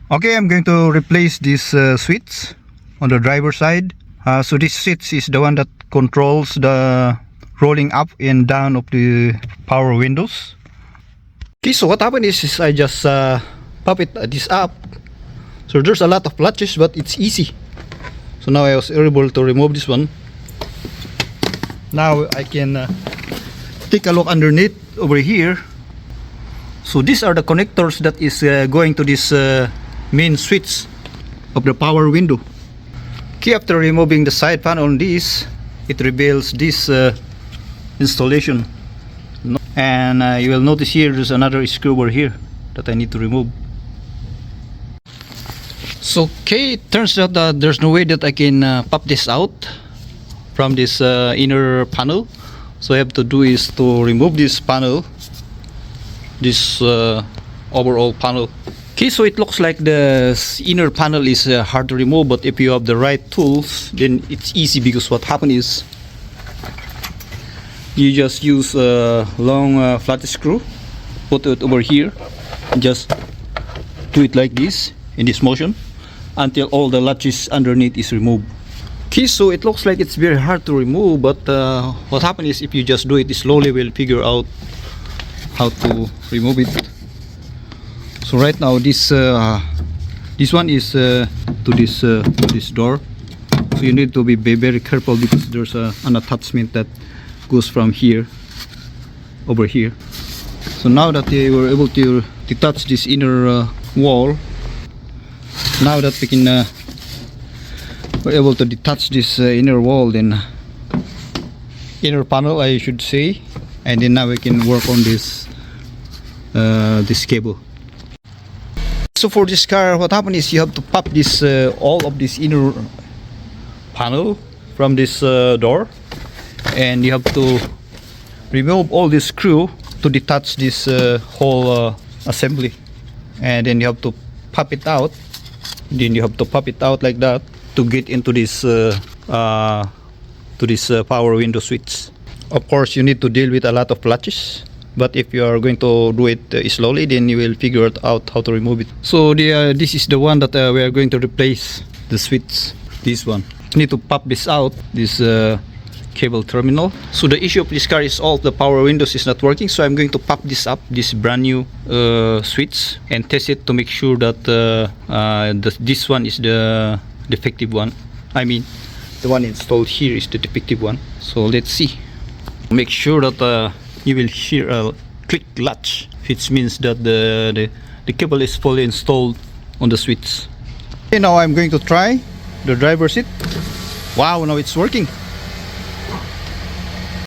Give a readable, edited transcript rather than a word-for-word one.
Okay, I'm going to replace this switch on the driver side. So this switch is the one that controls the rolling up and down of the power windows. Okay, so what happened is I just pop it this up. So there's a lot of latches, but it's easy. So now I was able to remove this one. Now I can take a look underneath over here. So these are the connectors that is going to this main switch of the power window. Okay, after removing the side panel on this, it reveals this installation. And you will notice here there's another screw over here that I need to remove. So okay, it turns out that there's no way that I can pop this out from this inner panel. So I have to do is to remove this panel, this overall panel. Okay, so it looks like the inner panel is hard to remove, but if you have the right tools, then it's easy, because what happens is you just use a long flat screw, put it over here, and just do it like this in this motion until all the latches underneath is removed. Okay, so it looks like it's very hard to remove, but what happens is if you just do it slowly, we'll figure out how to remove it. So right now this one is to this door, so you need to be very careful, because there's an attachment that goes from here over here. So now that we were able to detach this inner wall, now that we can we're able to detach this inner wall, then inner panel I should say, and then now we can work on this cable. So for this car, what happened is you have to pop this all of this inner panel from this door, and you have to remove all this screw to detach this whole assembly, and then you have to pop it out. Then you have to pop it out like that to get into this power window switch. Of course, you need to deal with a lot of latches, but if you are going to do it slowly, then you will figure it out how to remove it. So this is the one that we are going to replace the switch. This one, you need to pop this out, this cable terminal. So the issue of this car is all the power windows is not working, so I'm going to pop this up, this brand new switch, and test it to make sure that this one is the defective one. I mean, the one installed here is the defective one. So let's see. Make sure that you will hear a click latch, which means that the cable is fully installed on the switch. Okay, now I'm going to try the driver's seat. Wow, now it's working.